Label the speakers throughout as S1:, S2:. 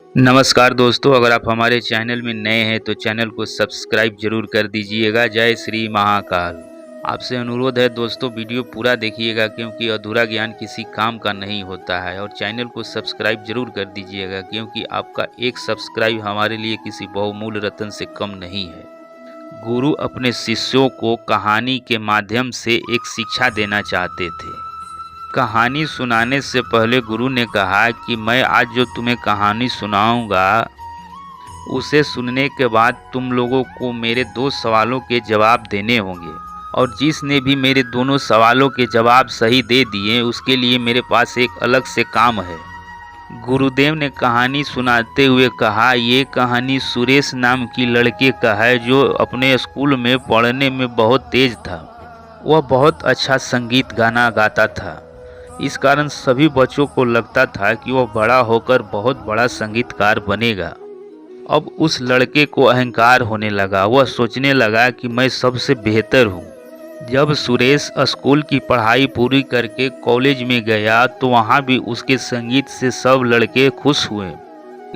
S1: नमस्कार दोस्तों, अगर आप हमारे चैनल में नए हैं तो चैनल को सब्सक्राइब जरूर कर दीजिएगा। जय श्री महाकाल। आपसे अनुरोध है दोस्तों, वीडियो पूरा देखिएगा क्योंकि अधूरा ज्ञान किसी काम का नहीं होता है। और चैनल को सब्सक्राइब जरूर कर दीजिएगा क्योंकि आपका एक सब्सक्राइब हमारे लिए किसी बहुमूल्य रत्न से कम नहीं है। गुरु अपने शिष्यों को कहानी के माध्यम से एक शिक्षा देना चाहते थे। कहानी सुनाने से पहले गुरु ने कहा कि मैं आज जो तुम्हें कहानी सुनाऊंगा उसे सुनने के बाद तुम लोगों को मेरे 2 सवालों के जवाब देने होंगे, और जिसने भी मेरे दोनों सवालों के जवाब सही दे दिए उसके लिए मेरे पास एक अलग से काम है। गुरुदेव ने कहानी सुनाते हुए कहा, ये कहानी सुरेश नाम की लड़के का है जो अपने स्कूल में पढ़ने में बहुत तेज था। वह बहुत अच्छा संगीत गाना गाता था। इस कारण सभी बच्चों को लगता था कि वह बड़ा होकर बहुत बड़ा संगीतकार बनेगा। अब उस लड़के को अहंकार होने लगा। वह सोचने लगा कि मैं सबसे बेहतर हूँ। जब सुरेश स्कूल की पढ़ाई पूरी करके कॉलेज में गया तो वहाँ भी उसके संगीत से सब लड़के खुश हुए,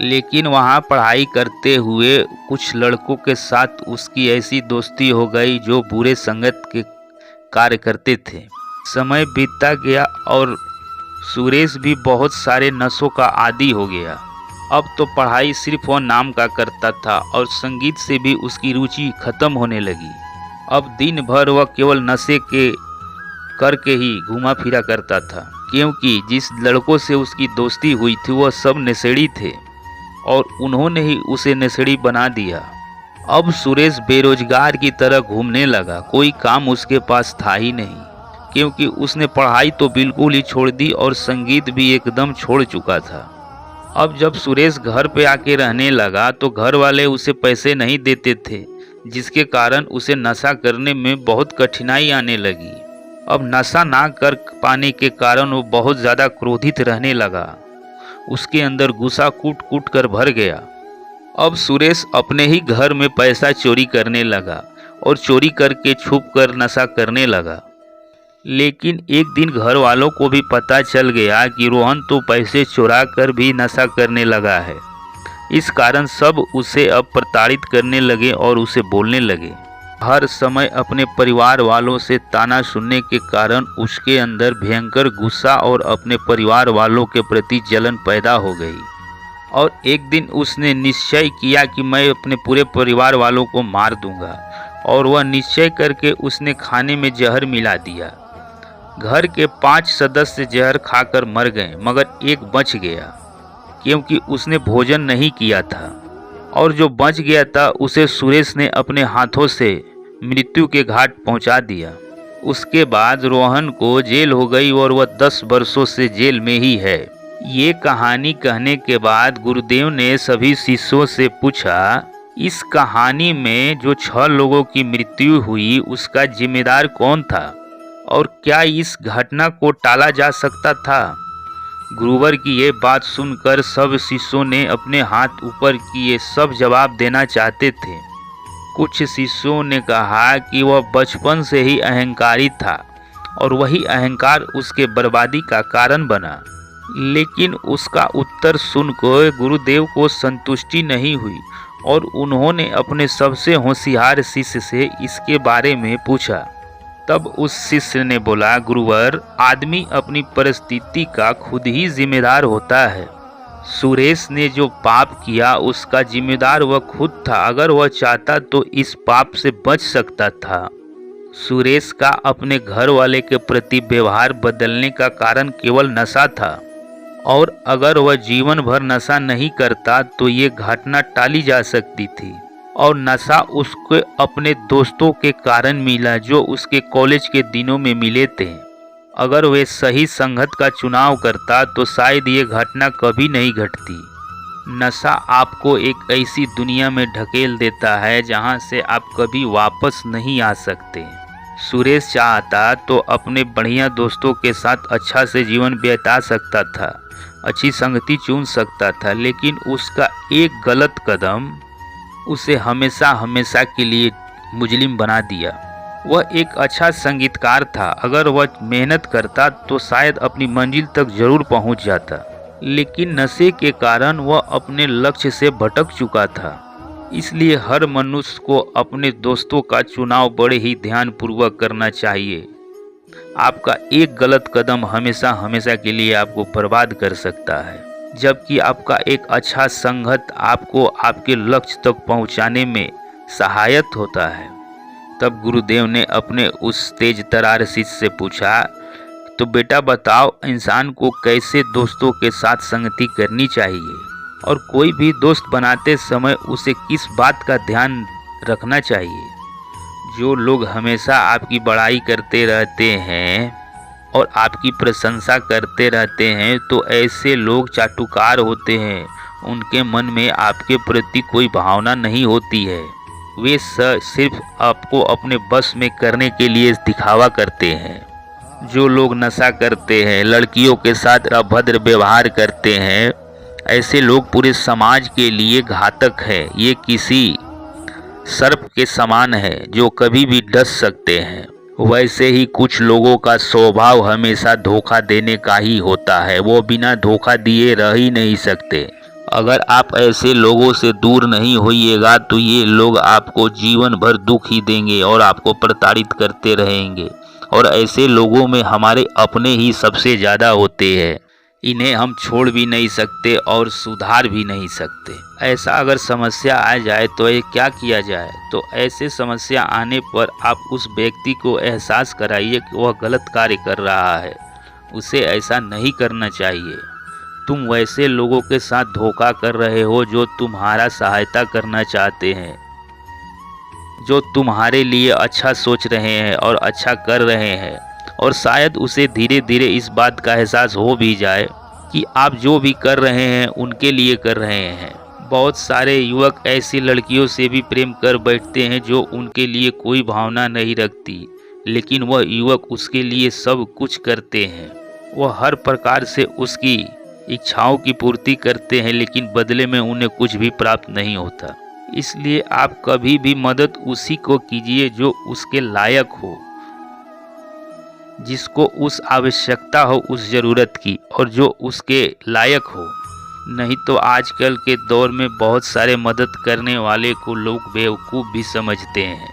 S1: लेकिन वहाँ पढ़ाई करते हुए कुछ लड़कों के साथ उसकी ऐसी दोस्ती हो गई जो बुरे संगत के कार्य करते थे। समय बीतता गया और सुरेश भी बहुत सारे नशों का आदी हो गया। अब तो पढ़ाई सिर्फ वह नाम का करता था और संगीत से भी उसकी रुचि खत्म होने लगी। अब दिन भर वह केवल नशे के करके ही घूमा फिरा करता था, क्योंकि जिस लड़कों से उसकी दोस्ती हुई थी वह सब नशेड़ी थे और उन्होंने ही उसे नशेड़ी बना दिया। अब सुरेश बेरोजगार की तरह घूमने लगा। कोई काम उसके पास था ही नहीं, क्योंकि उसने पढ़ाई तो बिल्कुल ही छोड़ दी और संगीत भी एकदम छोड़ चुका था। अब जब सुरेश घर पे आके रहने लगा तो घर वाले उसे पैसे नहीं देते थे, जिसके कारण उसे नशा करने में बहुत कठिनाई आने लगी। अब नशा ना कर पाने के कारण वो बहुत ज़्यादा क्रोधित रहने लगा। उसके अंदर गुस्सा कूट कूट कर भर गया। अब सुरेश अपने ही घर में पैसा चोरी करने लगा और चोरी करके छुप कर नशा करने लगा। लेकिन एक दिन घर वालों को भी पता चल गया कि रोहन तो पैसे चुरा कर भी नशा करने लगा है। इस कारण सब उसे अब प्रताड़ित करने लगे और उसे बोलने लगे। हर समय अपने परिवार वालों से ताना सुनने के कारण उसके अंदर भयंकर गुस्सा और अपने परिवार वालों के प्रति जलन पैदा हो गई। और एक दिन उसने निश्चय किया कि मैं अपने पूरे परिवार वालों को मार दूंगा, और वह निश्चय करके उसने खाने में जहर मिला दिया। घर के 5 सदस्य जहर खाकर मर गए, मगर एक बच गया क्योंकि उसने भोजन नहीं किया था, और जो बच गया था उसे सुरेश ने अपने हाथों से मृत्यु के घाट पहुंचा दिया। उसके बाद रोहन को जेल हो गई और वह 10 वर्षों से जेल में ही है। ये कहानी कहने के बाद गुरुदेव ने सभी शिष्यों से पूछा, इस कहानी में जो 6 लोगों की मृत्यु हुई उसका जिम्मेदार कौन था और क्या इस घटना को टाला जा सकता था? गुरुवर की ये बात सुनकर सब शिष्यों ने अपने हाथ ऊपर किए। सब जवाब देना चाहते थे। कुछ शिष्यों ने कहा कि वह बचपन से ही अहंकारी था और वही अहंकार उसके बर्बादी का कारण बना। लेकिन उसका उत्तर सुनकर गुरुदेव को संतुष्टि नहीं हुई और उन्होंने अपने सबसे होशियार शिष्य से इसके बारे में पूछा। तब उस शिष्य ने बोला, गुरुवर, आदमी अपनी परिस्थिति का खुद ही जिम्मेदार होता है। सुरेश ने जो पाप किया उसका जिम्मेदार वह खुद था। अगर वह चाहता तो इस पाप से बच सकता था। सुरेश का अपने घर वाले के प्रति व्यवहार बदलने का कारण केवल नशा था, और अगर वह जीवन भर नशा नहीं करता तो ये घटना टाली जा सकती थी। और नशा उसके अपने दोस्तों के कारण मिला जो उसके कॉलेज के दिनों में मिले थे। अगर वे सही संगत का चुनाव करता तो शायद ये घटना कभी नहीं घटती। नशा आपको एक ऐसी दुनिया में ढकेल देता है जहां से आप कभी वापस नहीं आ सकते। सुरेश चाहता तो अपने बढ़िया दोस्तों के साथ अच्छा से जीवन बिता सकता था, अच्छी संगति चुन सकता था, लेकिन उसका एक गलत कदम उसे हमेशा हमेशा के लिए मुजरिम बना दिया। वह एक अच्छा संगीतकार था। अगर वह मेहनत करता तो शायद अपनी मंजिल तक जरूर पहुंच जाता। लेकिन नशे के कारण वह अपने लक्ष्य से भटक चुका था। इसलिए हर मनुष्य को अपने दोस्तों का चुनाव बड़े ही ध्यानपूर्वक करना चाहिए। आपका एक गलत कदम हमेशा हमेशा के लिए आपको बर्बाद कर सकता है, जबकि आपका एक अच्छा संगत आपको आपके लक्ष्य तक पहुंचाने में सहायक होता है। तब गुरुदेव ने अपने उस तेज तरार शिष्य से पूछा, तो बेटा बताओ, इंसान को कैसे दोस्तों के साथ संगति करनी चाहिए और कोई भी दोस्त बनाते समय उसे किस बात का ध्यान रखना चाहिए? जो लोग हमेशा आपकी बड़ाई करते रहते हैं और आपकी प्रशंसा करते रहते हैं, तो ऐसे लोग चाटुकार होते हैं। उनके मन में आपके प्रति कोई भावना नहीं होती है। वे सिर्फ आपको अपने बस में करने के लिए दिखावा करते हैं। जो लोग नशा करते हैं, लड़कियों के साथ अभद्र व्यवहार करते हैं, ऐसे लोग पूरे समाज के लिए घातक है। ये किसी सर्प के समान है जो कभी भी डस सकते हैं। वैसे ही कुछ लोगों का स्वभाव हमेशा धोखा देने का ही होता है। वो बिना धोखा दिए रह ही नहीं सकते। अगर आप ऐसे लोगों से दूर नहीं होइएगा तो ये लोग आपको जीवन भर दुख ही देंगे और आपको प्रताड़ित करते रहेंगे। और ऐसे लोगों में हमारे अपने ही सबसे ज़्यादा होते हैं। इन्हें हम छोड़ भी नहीं सकते और सुधार भी नहीं सकते। ऐसा अगर समस्या आ जाए तो ये क्या किया जाए? तो ऐसे समस्या आने पर आप उस व्यक्ति को एहसास कराइए कि वह गलत कार्य कर रहा है। उसे ऐसा नहीं करना चाहिए। तुम वैसे लोगों के साथ धोखा कर रहे हो जो तुम्हारा सहायता करना चाहते हैं, जो तुम्हारे लिए अच्छा सोच रहे हैं और अच्छा कर रहे हैं। और शायद उसे धीरे धीरे इस बात का एहसास हो भी जाए कि आप जो भी कर रहे हैं उनके लिए कर रहे हैं। बहुत सारे युवक ऐसी लड़कियों से भी प्रेम कर बैठते हैं जो उनके लिए कोई भावना नहीं रखती, लेकिन वह युवक उसके लिए सब कुछ करते हैं। वह हर प्रकार से उसकी इच्छाओं की पूर्ति करते हैं, लेकिन बदले में उन्हें कुछ भी प्राप्त नहीं होता। इसलिए आप कभी भी मदद उसी को कीजिए जो उसके लायक हो, जिसको उस आवश्यकता हो उस ज़रूरत की, और जो उसके लायक हो। नहीं तो आजकल के दौर में बहुत सारे मदद करने वाले को लोग बेवकूफ़ भी समझते हैं,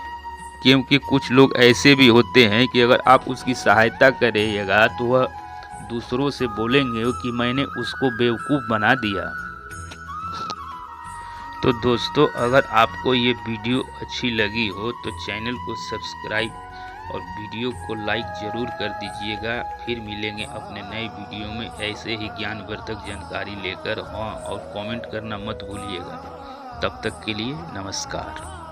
S1: क्योंकि कुछ लोग ऐसे भी होते हैं कि अगर आप उसकी सहायता करिएगा तो वह दूसरों से बोलेंगे कि मैंने उसको बेवकूफ़ बना दिया। तो दोस्तों, अगर आपको ये वीडियो अच्छी लगी हो तो चैनल को सब्सक्राइब और वीडियो को लाइक ज़रूर कर दीजिएगा। फिर मिलेंगे अपने नए वीडियो में ऐसे ही ज्ञानवर्धक जानकारी लेकर। हाँ, और कमेंट करना मत भूलिएगा। तब तक के लिए नमस्कार।